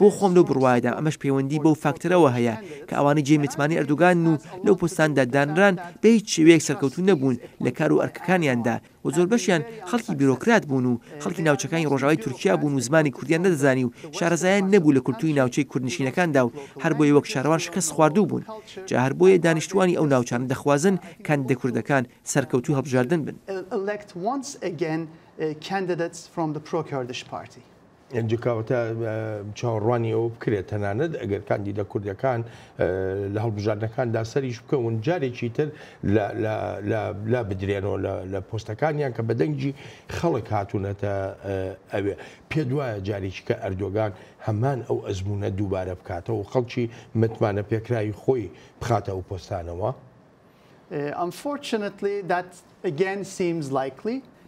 بۆ خۆم لەو بڕواایدا ئەمەش پەیوەندی بەو فاکتەرەوە هەیە کە ئەوانەی جێ متمانی ئەردۆگان و لەو پۆستاندا دانران بە هیچ شێوەیەک سەرکەوتو نەبوون لە کار و ئەرکەکانیاندا و زۆر بەشیان خەڵکی بیرۆکرات بوون و خەڵکی ناوچەکانی ڕۆژاوای تورکیا بوون و زمانی کوردیان نەدەزانی و شارەزایان نەبوو لە کولتوری ناوچەی کوردنشینەکاندا و هەر بۆیە وەک شارەوان شکست خواردوو بوون جا هەر بۆیە دانیشتوانی ئەو ناوچانە دەخوازن کاندیدە کوردەکان سەرکەوتوی هەڵبژاردن بن. جکاوتە چاوەڕوانی ئەوە بکرێت تەنانەت ئەگەر کاندیدە کوردەکان لە هەڵبژاردنەکاندا سەریش بکەون جارێکی تر لا بدرێنەوە لە پۆستەکانیان کە بەدەنگی خەڵک هاتوونەتە ئەوێ پێ دوایە جارێکی کە ئەردۆگان هەمان ئەو ئەزمونە دووبارە بکاتەوە و خەڵکی متمانە پێکراوی خۆی بخاتە ئەو پۆستانەوە.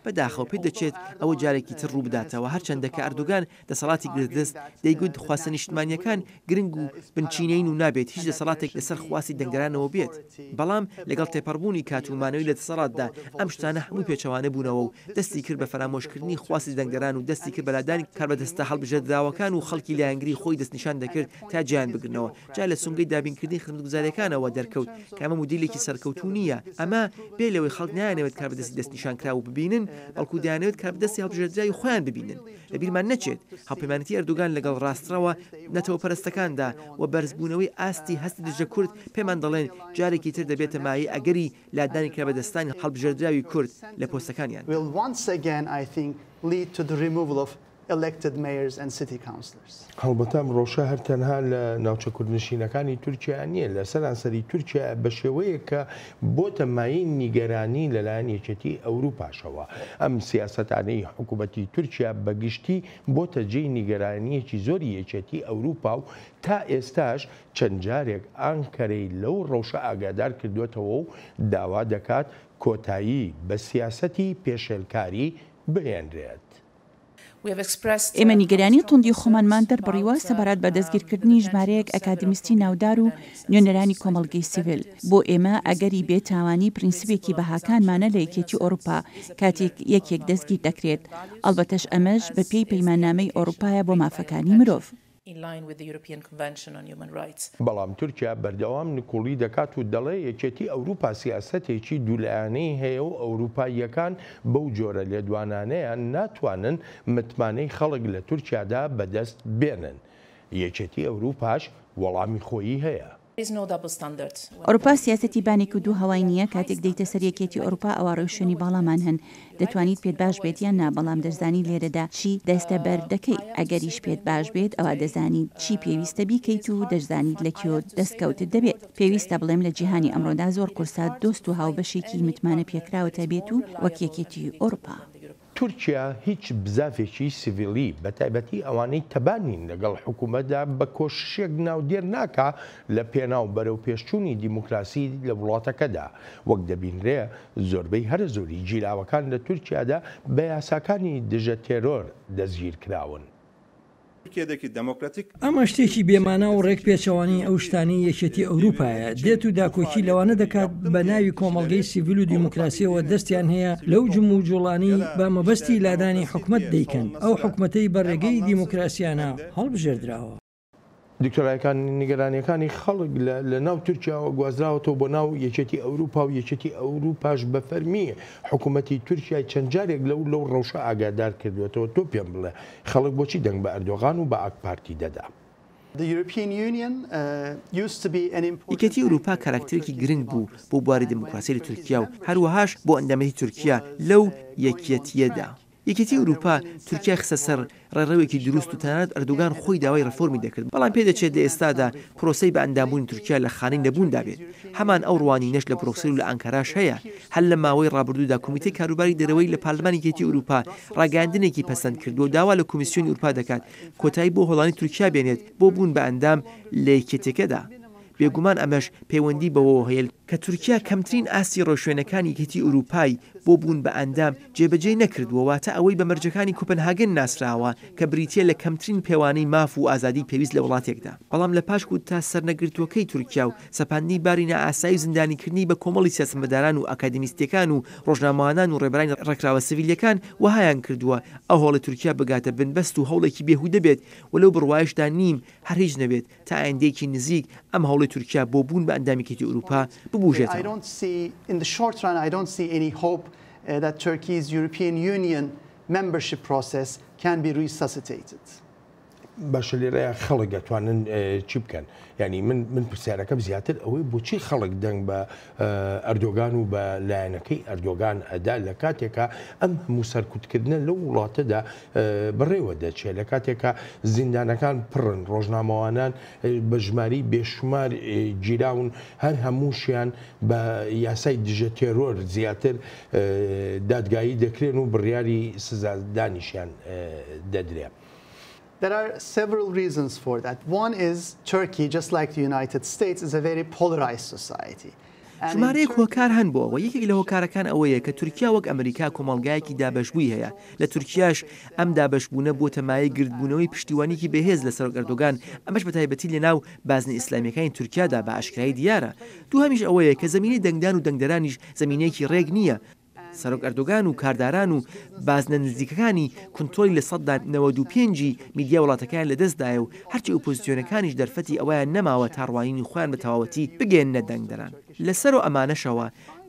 بەداخەوە پێ دەچێت ئەوە جارێکی تر ڕوو بداتەوە هەرچەندە کە ئەردۆگان دەسەڵاتی گرتدەست دەیگوت خواستە نیشتمانیەکان گرنگ و بنچینەین و نابێت هیچ دەسەڵاتێک لەسەر خواسی دەنگدەرانەوە بێت بەڵام لەگەڵ تێپەڕبوونی کاتومانەوەی لە دەسەڵاتدا ئەم شتانە هەموو پێچەوانە بوونەوە و دەستی کرد بە فەرامۆشکردنی خواسی دەنگدەران و دەستی کرد بەلادانی کاربەدەستە هەڵبژێردراوەکان و خەڵکی لایەنگری خۆی دەستنیشان دەکرد تا گیان بگرنەوە جا لە سونگەی دابینکردنی خزمەتگوزاریەکانەوە دەرکەوت کە ئەمە مودیلێکی سەرکەوتوو نییە ئەمە بێ لەوەی خەڵک نایانەوێت کاربەدەستی دەستنیشان کراوە ببینن بەڵکو دەیانەوێت کاربەدەستی هەڵبژێردراوی خۆیان ببینن لە بیرمان نەچێت هەڵپەیمانەتی ئەردۆگان لەگەڵ ڕاستڕەوە نەتەوە پەرستەکاندا و بەرزبوونەوەی ئاستی هەستی دژە کورد پێمان دەڵێن جارێکی تر دەبێتە مایە ئەگەری لادانی کاربەدەستانی هەڵبژێردراوی کورد لە پۆستەکانیان. هەڵبەتە ڕۆژە هەر تەنها لە ناوچە کوردنشینەکانی تورکیا نییە لە سەرانسەری تورکیا بە شێوەیە کە بۆتە مایەی نیگەرانی لەلایەن یەکێتی ئەوروپاشەوە ئەم سیاسەتانەی حکوومەتی تورکیا بەگشتی بۆتە جێی نیگەرانیەکی زۆری یەکێتی ئەوروپا و تا ئێستاش چەند جارێک ئانکەرەی لەو ڕەوشە ئاگادار کردوێتەوە و داوا دەکات کۆتایی بە سیاسەتی پێشێلکاری بهێنرێت. ئێمە نیگەرانی توندی خۆمانمان دەربڕیوە سەبارەت بە دەستگیرکردنی ژمارەیەک ئەکادمیستی ناودار و نوێنەرانی کۆمەڵگەی سیڤیل بۆ ئێمە ئەگەری بێتاوانی پرینسیپێکی بەهاکانمانە لە یەکێتی ئەوروپا کاتێک یەکێک دەستگیر دەکرێت ئەلبەتەش ئەمەش بە پێی پەیماننامەی ئەوروپایە بۆ مافەکانی مرۆڤ. بەڵام تورکیا بەردەوام نکوڵی دەکات و دەڵێ یەکێتی ئەوروپا سیاسەتێکی دوولایانەی هەیە و ئەوروپاییەکان بەو جۆرە لێدوانانەیان ناتوانن متمانەی خەڵک لە تورکیادا بەدەست بێنن یەکێتی ئەوروپاش وەڵامی خۆیی هەیە. ئەوروپا سیاسەتی بانێک و دوو هەوای نییە کاتێک دەیتە سەرەکێتی ئەوروپا ئەوە ڕێوشێنی باڵامان هەن دەتوانیت پێت باش بێت یان نا بەڵام دەزانی لێرەدا چی دەستە بەر دەکەی ئەگەریش پێت باش بێت ئەوە دەزانیت چی پێویستە بیکەیت و دەشزانیت لە کێوە دەستکەوتت دەبێت پێویستە بڵێم لە جیهانی ئەمڕۆدا زۆر قورسا دۆست و هاوبەشێکی متمانە پێکراوەتە بێت و وەک یەکێتی ئەوروپا. تورکیا هیچ بزافێکی سیڤیلی بە تایبەتی ئەوانەی تەبانین لەگەڵ حکوومەتدا بە کۆششێک ناودێر ناکا لە پێناو بەرەو پێشچوونی دیموکراسی لە وڵاتەکەدا وەک دەبینرێ زۆربەی هەر زۆری جیلاوەکان لە تورکیادا بە یاساکانی دژە تێرۆر دەستگیر کراون. ئەمە شتێکی بێمانە و ڕێک پێچەوانی ئەو شتانی یەکێتی ئەوروپایە دێت و داکۆکی لەوانە دەکات بە ناوی کۆمەڵگەی سیڤیل و دیموکراسیەوە دەستیان هەیە لەو جم و جوڵانی بە مەبەستی لادانی حکومەت دەیکەن ئەو حکومەتەی بە ڕێگەی دیموکراسیانە هەڵبژێردراوە. دکتۆرایەکان نیگەرانیەکانی خەڵک لە ناو تورکیاوە گوازراوەتەوە بۆ ناو یەکێتی ئەوروپا و یەکێتی ئەوروپاش بە فەرمی حکوومەتی تورکیای چەند جارێک لەو ڕەوشە ئاگادار کردوێتەوە تۆ پێم بڵێ خەڵک بۆچی دەنگ بە ئەردۆغان و بە ئاک پارتی دەدا؟ یەکێتی ئەوروپا کاراکتێرێکی گرنگ بوو بۆ بواری دموکراسی لە تورکیا و هەروەهاش بۆ ئەندامەتی تورکیا لەو یەکێتیەدا. یەکێتی ئەوروپا تورکیا خستە سەر ڕێڕەوێکی دروست و تەنانەت ئەردوگان خۆی داوای ڕفۆرمی دەکرد، بەڵام پێدەچێت لە ئێستادا پرۆسەی بە ئەندامبوونی تورکیا لە خانەی نەبووندا بێت. هەمان ئەو ڕوانینەش لە بروکسل و لە ئەنکاراش هەیە. هەر لە ماوەی ڕابردوودا کۆمیتەی کاروباری دەرەوەی لە پارلمانی یەکێتی ئەوروپا ڕاگەاندنێکی پەسەند کردو و داوا لە کۆمیسیۆنی ئەوروپا دەکات کۆتایی بۆ هەڵانی تورکیا بێنێت بۆ بوون بە ئەندام لە یەکێتەکەدا. بێگومان ئەمەش پەیوەندی بەوە هەیە کە تورکیا کەمترین ئاسی ڕۆژشوێنەکانی یەکێتی ئەوروپای بۆ بوون بە ئەندام جێبەجێ نەکردووەواتە ئەوەی بە مەرجەکانی کوپنهاگن ناسراوە کە بریتیە لە کەمترین پێوانەی ماف و ئازادی پێویست لە وڵاتێکدا. بەڵام لە پاش تا سەرنەگرتووەکەی تورکیا و سەپاندنی باری نائاسایی و زیندانیکردنی بە کۆمەڵی سیاسەتمەداران و ئاکادمیستەکان و ڕۆژنامەوانان و ڕێبەرانی ڕێکراوە سیڤیلیەکان وهایان کردووە ئەو هەوڵە تورکیا بگاتە بنبەست و هەوڵێکی بێهودە بێت وەلەو بڕوایشدا نیم هەر هیچ نەبێت تا ئایندەیەکی نزیک ئەم هەوڵی تورکیا بۆ بوون بە ئەندامێکی ئەوروپا ببوژێتەوە. That Turkey's European Union membership process can be resuscitated. باشە لێرەیە خەڵک دەتوانن چی بکەن؟ ینی من پرسیارەکەم زیاتر ئەوەی بۆچی خەڵک دەنگ بە ئەردۆگان و بە لایەنەکەی ئەردۆگان ئەدا لە کاتێکە ئەم هەموو سەرکوتکردنە لەو وڵاتەدا بڕێوە دەچێت لە کاتێکە زیندانەکان پڕن ڕۆژنامەوانان بە ژماری بێشمار گیراون هەر هەمووشیان بە یاسای دژە تێرۆر زیاتر دادگایی دەکرێن و بڕیاری سزادانیشیان دەدرێت. There are several reasons for that. One is Turkey, just like the United States, is a very polarized society. ژمارەیەک هۆکار هەن بۆەوە یەکێک لە هۆکارەکان ئەوەیە کە تورکیا وەک ئەمریکا کۆمەڵگایەکی دابەشبووی هەیە لە تورکیاش ئەم دابەشبوونە بۆ تەمایە گردبوونەوەی پشتیوانیکی بەهێز لە سەر ئەردۆگان ئەمەش بە تایبەتی لە ناو بازنە ئیسلامیەکانی تورکیادا بە ئاشکرایی دیارە. دووهەمیش ئەوەیە کە زمینی دەنگدان و دەنگدەرانیش زمینەیەکی ڕێک نییە. سەرۆک ئەردۆگان و کارداران و بازنە نزیکەکانی کنترۆلی لە 95 میدیا وڵاتەکان لەدەستدایە و هەرچی ئۆپۆزیسیۆنەکانیش دەرفەتی ئەوەیان نەماوە تا ڕوانینی خۆیان بە تەواوەتی بگەێننە دەنگدەران. لەسەر و ئەمانەشەوە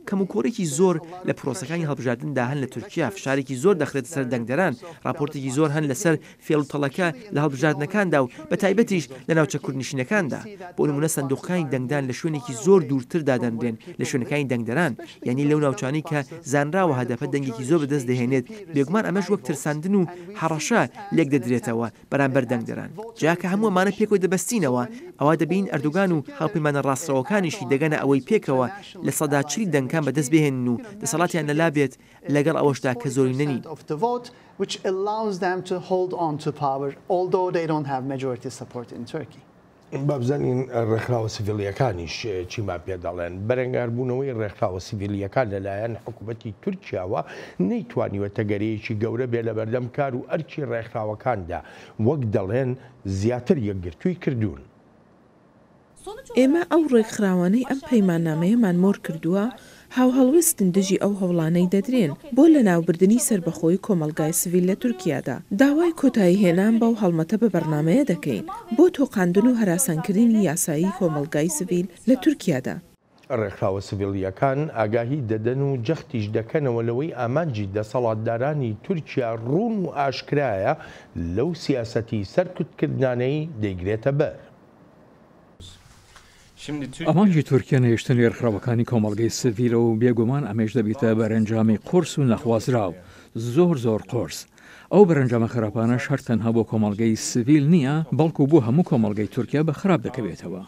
کەموکۆرێکی زۆر لە پرۆسەکانی هەڵبژاردندا هەن لە تورکیا فشارێکی زۆر دەخرێت سەر دەنگدەران راپۆرتێکی زۆر هەن لەسەر فێڵتەڵەکە لە هەڵبژاردنەکاندا و بە تایبەتیش لە ناوچە کوردنشینەکاندا بۆ نمونە سندوقەکانی دەنگدان لە شوێنێکی زۆر دوورتر دادەنرێن لە شوێنەکانی دەنگدەران یعنی لەو ناوچانی کە زانراوە هەدەفە دەنگێکی زۆر بەدەست دەهێنێت بێگومان ئەمەش وەک ترساندن و هەڕەشە لێک دەدرێتەوە بەرامبەر دەنگدەران جاکە هەموو ئەمانە پێکەوە دەبەستینەوە ئەوە دەبین ئەردوگان و هاوپەیمانە ڕاستەوەکانیشی دەگەنە ئەوەی پێکەوە لە سەدا چلی دەنگکان بەدەست بهێن و دەسەڵاتیان لەلا بێت لەگەڵ ئەوەشدا کە زۆری نەنی. which allows them to hold on to power although they don't have majority support in Turkey. بابزانین ڕێکخراوە سیڤیلیەکانیش چیمان پێ دەڵێن بەرەنگاربوونەوەی ڕێکخراوە سیڤیلیەکان لەلایەن حکوومەتی تورکیاوە نەیتوانیوەتە گەرەیەکی گەورە بێ لە بەردەم کار و ئەرکی ڕێکخراوەکاندا وەک دەڵێن زیاتر یەکگرتووی کردوون. ئێمە ئەو ڕێکخراوانەی ئەم پەیماننامەیەمان مۆر کردووە هاوهەڵویستن دژی ئەو هەوڵانەی دەدرێن بۆ لە ناوبردننی سربەخۆی کۆمەلگای سڤیل لە تورکیادا داوای کۆتایی هێنان بەو هەڵمەتە بە بەرنمەیە دەکەین بۆ تۆقاندن و هەراسانکردنی یاسایی کۆمەلگای سڤیل لە تورکیادا. ڕێکخراوە سڤیلیەکان ئاگاهی دەدەن و جەختیش دەکەنەوە لەوەی ئامانجی دەسەڵاتدارانی تورکیا ڕوون و ئاشکرایە لەو سیاسەتی سەرکوتکردانەی دەیگرێتە بەر. ئەمانجی تورکیا نەهێشتن ێرخراوەکانی کۆمەڵگەی سڤیلە و بێگومان ئەمەش دەبیتە بەرەنجامی قورس و نەخوازراو زۆر قورس ئەو بەرەنجامە خراپانەش هەر تەنها بۆ کۆمەڵگەی سڤیل نییە بەڵکو بۆ هەموو کۆمەڵگەی تورکیا بە خراپ دەکەوێتەوە.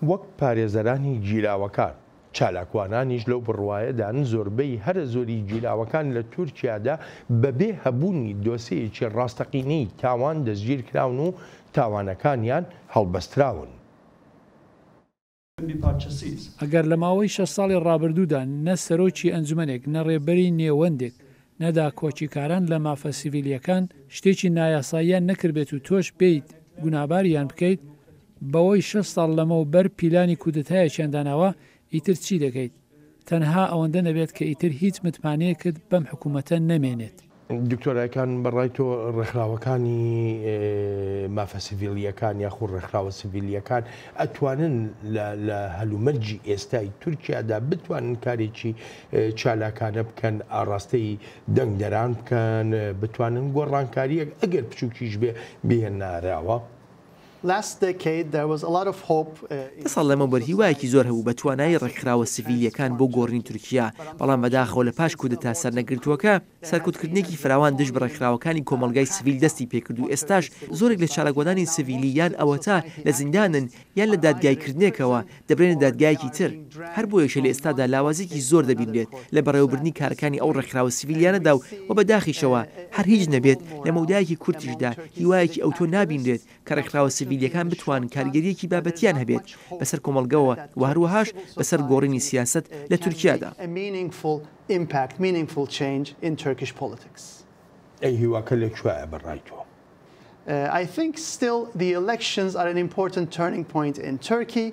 وەک پارێزەرانی گیراوەکان چالاکوانانیش لەو بڕوایەدان زۆربەی هەرە زۆری گیراوەکان لە تورکیادا بەبێ هەبوونی دۆسەیەکی ڕاستەقینەی تاوان دەستگیر کراون و تاوانەکانیان هەڵبەستراون. ئەگەر لە ماوەی 6 ساڵی ڕابردوودا نە سەرۆکی ئەنجومەنێک نە ڕێبەری نێوەندێک نەدا کۆچیکاران لە مافە سیڤیلیەکان شتێکی نایاساییان نەکردبێت و تۆش بیت گوناباریان بکەیت بەوەی 6 ساڵ لەمەوبەر پیلانی کودتایەکیان داناوە ئیتر چی دەکەیت تەنها ئەوەندە نەبێت کە ئیتر هیچ متمانەیەکت بەم حکوومەتە نەمێنێت. دکتۆرەکان بەڕای تۆ ڕێکخراوەکانی مافە سیڤیلیەکان یاخود ڕێکخراوە سیڤیلیەکان ئەتوانن لە هەلومەرجی ئێستای تورکیادا بتوانن کارێکی چالاکانە بکەن ئاڕاستەی دەنگدەران بکەن بتوانن گۆڕانکاریەک ئەگەر بچووکیش بێ بێناراوە. دە ساڵ لەمەوبەر هیوایەکی زۆر هەبوو بە توانایی ڕێکخراوە سڤیلیەکان بۆ گۆڕنی تورکیا بەڵام بەداخەوە لە پاش کودەتا سەرنەگرتووەکە سەرکوتکردنێکی فراوان دژ بە ڕێکخراوەکانی کۆمەلگای سڤیل دەستی پێکرد و ئێستاش زۆرێک لە چالاکۆدانی سڤیلی یان ئەوە تا لە زیندانن یان لە دادگایکردنێکەوە دەبرێنە دادگایەکی تر هەر بۆ یەکێ لە ئێستادا لاوازێکی زۆر دەبینرێت لە بەڕێوەبردنی کارەکانی ئەو ڕێکخراوە سڤیلیانەدا و بەداخیشەوە هەر هیچ نەبێت لە مەودایەکی کورتیشدا هیوایەکی ئەو تۆ نابینرێت کە ڕێکخراوە سڤیلیەکان بتوانن کاریگەریەکی بابەتیان هەبێت بەسەر کۆمەلگەوە و هەروەهاش بەسەر گۆڕینی سیاست لە تورکیادا. ئەی هیواکە لەکوایە بەڕای تۆ؟ I think still the elections are an important turning point in Turkey.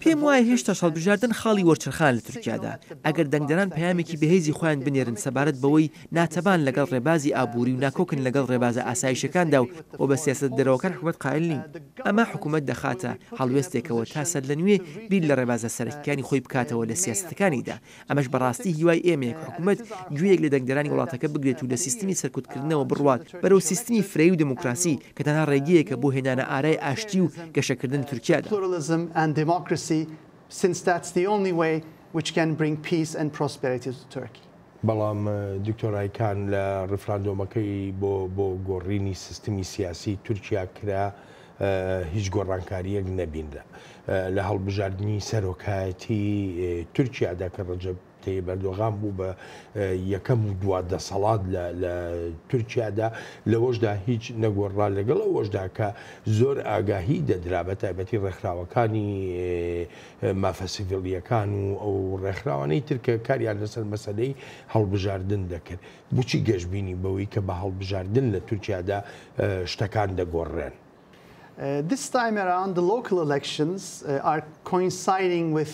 پێم وایە هێشتا هەڵبژاردن خاڵی وەرچرخان لە تورکیادا ئەگەر دەنگدەران پەیامێکی بەهێزی خۆیان بنێرن سەبارەت بەوەی ناتەبان لەگەڵ ڕێبازی ئابووری و ناکۆکن لەگەڵ ڕێبازە ئاسایشەکاندا و بە سیاست دەرەوەکان حکومەت قایل نین ئەمە حکومەت دەخاتە هەڵوێستێکەوە تا سەر لە نوێ بیر لە ڕێبازە سەرەکیەکانی خۆی بکاتەوە لە سیاستەکانیدا ئەمەش بەڕاستی هیوای ئێمەیە کە حکومەت گوێیەک لە دەنگدەرانی وڵاتەکە بگرێت و لە سیستمی سەرکوتکردنەوە بڕوات بەرەو سیستمی فرەی و دموکراسی کە تەنها ڕێگەیەکە بۆ هێنانە ئارای ئاشتی و گەشەکردن تورکیادا. Since that's the only way which can bring peace and prosperity to Turkey. بەڵام دکتۆرایکان لە ڕفراندۆمەکەی بۆ گۆڕینی سیستمی سیاسی تورکیا کرا هیچ گۆڕانکاریەک نەبینرا لە هەڵبژاردننی سەرۆکایەتی تورکیادا کە ڕەجەب تەیب ئەردۆغان بوو بە یەکەم و دووادە سەڵات لە تورکیادا لەوەشدا هیچ نەگۆڕا لەگەڵ ئەوەشدا کە زۆر ئاگاهی دەدرا بە تایبەتی ڕێکخراوەکانی مافە سیڤیلیەکان و ئەو ڕێکخراوانەی ترکە کاریان لەسەر مەسەلەی هەڵبژاردن دەکرد بچی گەشتبینی بەوەی کە بە هەڵبژاردن لە تورکیادا شتەکان دەگۆڕێن. This time around, the local elections are coinciding with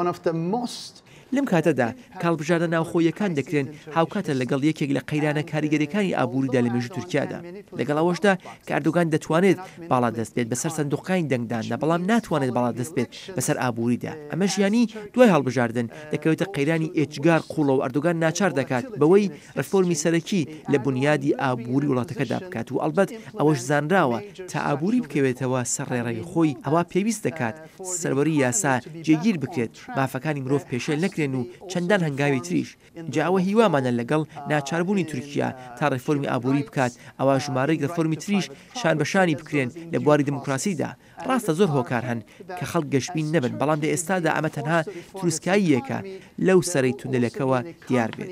one of the most لەم کاتەدا کاڵبژاردە ناوخۆیەکان دەکرێن هاوکاتە لەگەڵ یەکێک لە قەیرانە کاریگەریەکانی ئابووریدا لە مێژووی تورکیادا لەگەڵ ئەوەشدا کە ئەردۆغان دەتوانێت باڵا دەست بێت بەسەر سندوقەکانی دەنگداندا بەڵام ناتوانێت باڵا دەست بێت بەسەر ئابووریدا ئەمەش ینی دوای هەڵبژاردن دەکەوێتە قەیرانی ئێجگار قوڵە و ئەردۆغان ناچار دەکات بەوەی ڕفۆرمی سەرەکی لە بنیادی ئابووری وڵاتەکەدا بکات و ئەلبەت ئەوەش زانراوە تا ئابووری بکەوێتەوە سەر ڕێڕەی خۆی ئەوە پێویست دەکات سەروەری یاسا جێگیر بکرێت مافەکانی مرۆڤ پێشێل نەکرێن و چەندان هەنگاوی تریش جاوە هیوامانە لەگەڵ ناچاربوونی تورکیا تا ڕێفۆرمی ئابووری بکات ئەوە ژمارەی ڕێفۆرمی تریش شان بەشانی بکرێن لە بواری دموکراسیدا ڕاستە زۆر هۆکار هەن کە خەڵک گەشتبین نەبن بەڵام لە ئێستادا ئەمە تەنها تروسکاییەکە لەو سەرەی تونلەکەوە دیار بێت.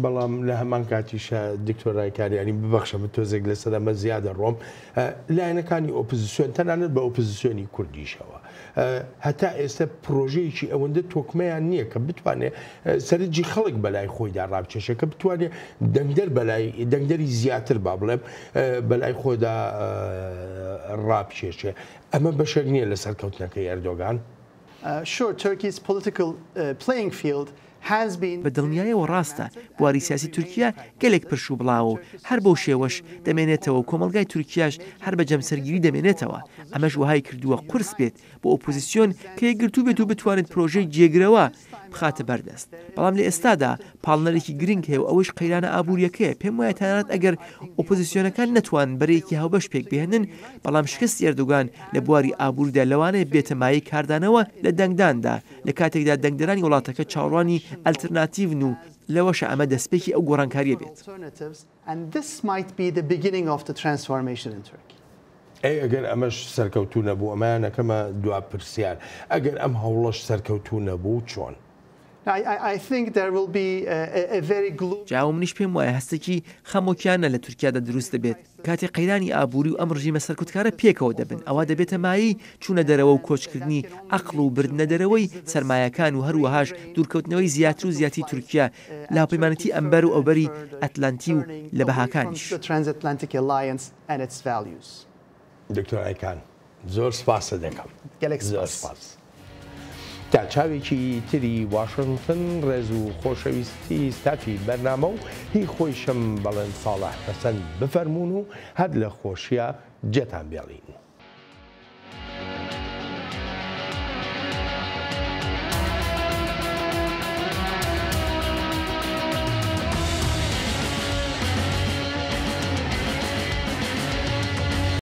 بەڵام لە هەمان کاتیشە دکتۆرای کاریانی ببەخشە بە تۆزێک لەسەر ئەمە زیادە ڕۆم لایەنەکانی ئۆپۆزیسیۆن تەنانەت بە ئۆپۆزیسیۆنی کوردیشەوە هەتا ئێستا پرۆژەیەکی ئەوەندە تۆکمەیان نییە کە بتوانێت سەرنجی خەڵک بەلای خۆیدا ڕابچێشە کە بتوانێت دەنگدەری زیاتر با بڵێم بەلای خۆدا ڕابچێشێ ئەمە بەشێک نییە لە سەرکەوتنەکەی ئەردۆغان. Sure, Turkey's political playing field بە دڵنیایەوە ڕاستە بواری سیاسی تورکیا گەلێک پرش و بڵاو و هەر بەو شێوەش دەمێنێتەوە و کۆمەلگای تورکیاش هەر بە جەمسەرگیری دەمێنێتەوە ئەمەش وهای کردووە قورس بێت بۆ ئۆپۆزیسیۆن کە یەکگرتوو بێت و بتوانێت پرۆژەی جێگرەوە بخاتە بەردەست بەڵام لە ئێستادا پاڵنەرێکی گرنگ هەیە و ئەوەش قەیرانە ئابوووریەکەیە پێم وایە تەنانەت ئەگەر ئۆپۆزیسیۆنەکان نەتوان بەرەیەکی هاوبەش پێک بهێنن بەڵام شکستی ئەردۆغان لە بواری ئابووریدا لەوانەیە بێتە مایەی کاردانەوە لە دەنگداندا لە کاتێکدا دەنگدەرانی وڵاتەکە چاوەڕوانی ئەلترناتیڤن و لەوەشە ئەمە دەستپێکی ئەو گۆڕانکاریە بێت. ئەگەر ئەمەش سەرکەوتوو نەبوو ئەمانەکەمە دوا پرسیار ئەگەر ئەم هەوڵەش سەرکەوتوو نەبوو چۆن؟ جاوە منیش پێم وایە هەستێکی خەمۆکیانە لە تورکیادا دروست دەبێت کاتێک قەیرانی ئابووری و ئەم ڕژیمە سەرکوتکارە پێکەوە دەبن ئەوە دەبێتە مایی چوونە دەرەوە و کۆچکردنی عەقڵ و بردنە دەرەوەی سەرمایەکان و هەروەهاش دوورکەوتنەوەی زیاتر و زیاتی تورکیا لە هاوپەیمانەتی ئەمبەر و ئەوبەری ئەتلانتی و لە بەهاکانیش. دکتۆر ئایکان زۆر سپاسە دەکەم زۆر سپاس. تا چاوێکی تری واشنگتن ڕێز و خۆشەویستی ستافی بەرنامە و هی خۆیشم بەڵێن ساڵح حەسەن بفەرمونون و هەر لە خۆشیە جێتان بێڵین.